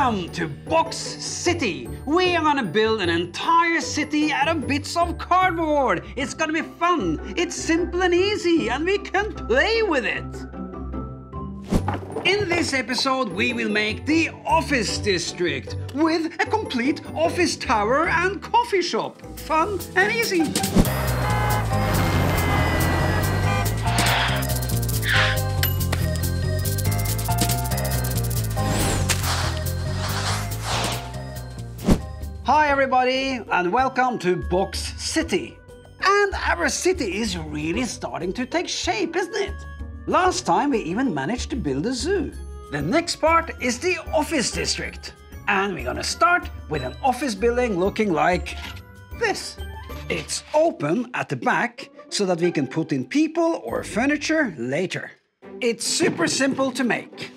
Welcome to Box City. We are gonna build an entire city out of bits of cardboard. It's gonna be fun, it's simple and easy, and we can play with it. In this episode, we will make the office district with a complete office tower and coffee shop. Fun and easy. Hi everybody, and welcome to Box City. And our city is really starting to take shape, isn't it? Last time we even managed to build a zoo. The next part is the office district. And we're gonna start with an office building looking like this. It's open at the back so that we can put in people or furniture later. It's super simple to make.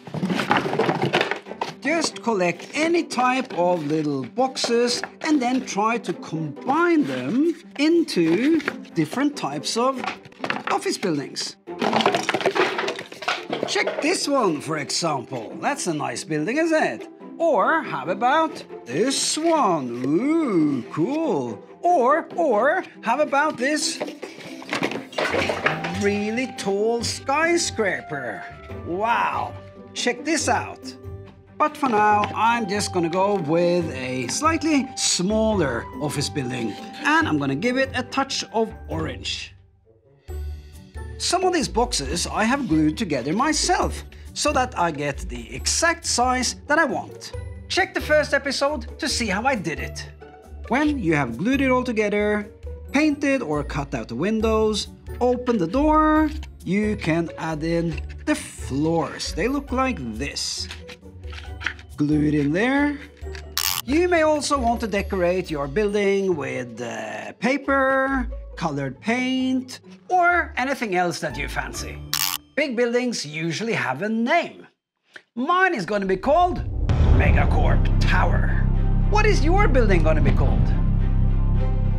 Just collect any type of little boxes and then try to combine them into different types of office buildings. Check this one, for example. That's a nice building, isn't it? Or how about this one? Ooh, cool. Or how about this really tall skyscraper? Wow, check this out. But for now, I'm just gonna go with a slightly smaller office building, and I'm gonna give it a touch of orange. Some of these boxes I have glued together myself, so that I get the exact size that I want. Check the first episode to see how I did it. When you have glued it all together, painted or cut out the windows, open the door, you can add in the floors. They look like this. Glue it in there. You may also want to decorate your building with paper, colored paint, or anything else that you fancy. Big buildings usually have a name. Mine is going to be called Megacorp Tower. What is your building going to be called?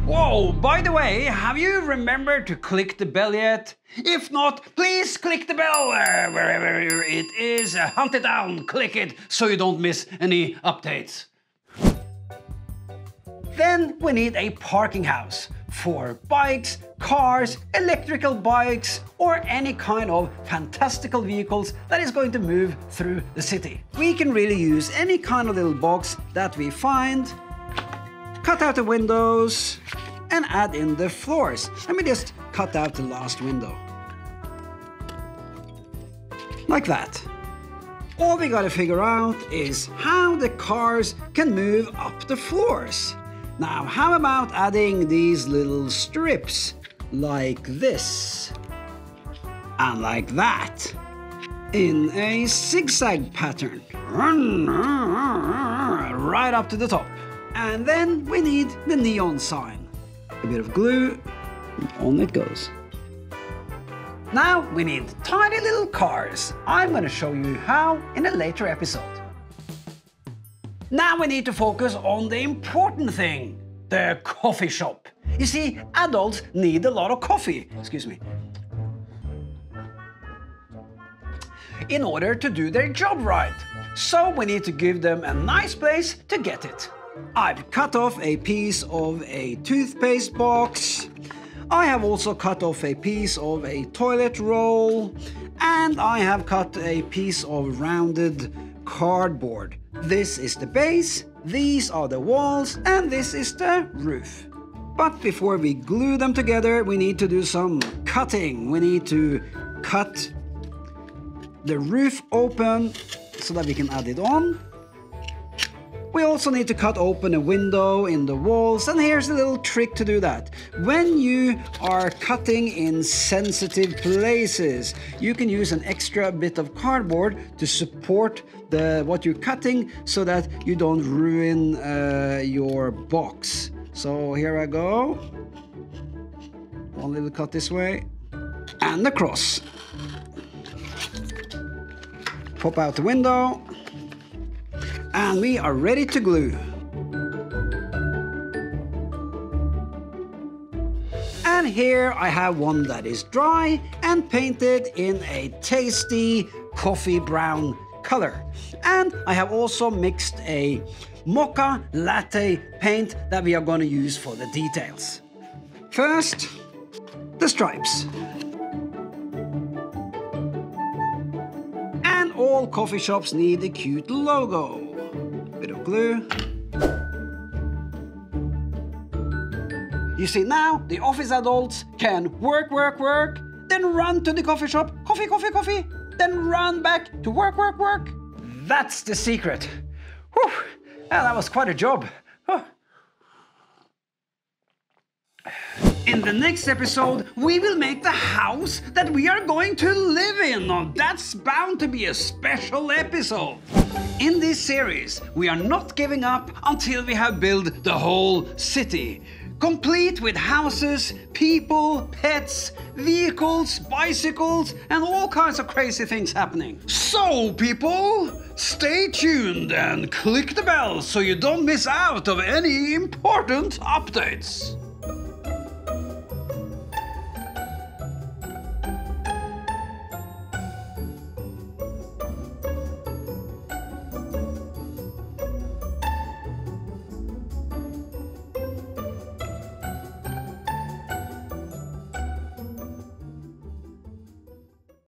Whoa, by the way, have you remembered to click the bell yet? If not, please click the bell wherever it is. Hunt it down, click it, so you don't miss any updates. Then we need a parking house for bikes, cars, electrical bikes, or any kind of fantastical vehicles that is going to move through the city. We can really use any kind of little box that we find. Cut out the windows and add in the floors. Let me just cut out the last window. Like that. All we gotta figure out is how the cars can move up the floors. Now, how about adding these little strips like this and like that in a zigzag pattern right up to the top. And then we need the neon sign. A bit of glue, and on it goes. Now we need tiny little cars. I'm going to show you how in a later episode. Now we need to focus on the important thing, the coffee shop. You see, adults need a lot of coffee, in order to do their job right. So we need to give them a nice place to get it. I've cut off a piece of a toothpaste box. I have also cut off a piece of a toilet roll. And I have cut a piece of rounded cardboard. This is the base, these are the walls, and this is the roof. But before we glue them together, we need to do some cutting. We need to cut the roof open so that we can add it on. We also need to cut open a window in the walls, and here's a little trick to do that. When you are cutting in sensitive places, you can use an extra bit of cardboard to support what you're cutting so that you don't ruin your box. So here I go. One little cut this way, and across. Pop out the window. And we are ready to glue. And here I have one that is dry and painted in a tasty coffee brown color. And I have also mixed a mocha latte paint that we are going to use for the details. First, the stripes. And all coffee shops need a cute logo. Bit of glue. You see, now the office adults can work, then run to the coffee shop, coffee, then run back to work. That's the secret. Whew. Yeah, that was quite a job. Huh. In the next episode, we will make the house that we are going to live in. Now, that's bound to be a special episode. In this series, we are not giving up until we have built the whole city. Complete with houses, people, pets, vehicles, bicycles, and all kinds of crazy things happening. So, people, stay tuned and click the bell so you don't miss out on any important updates.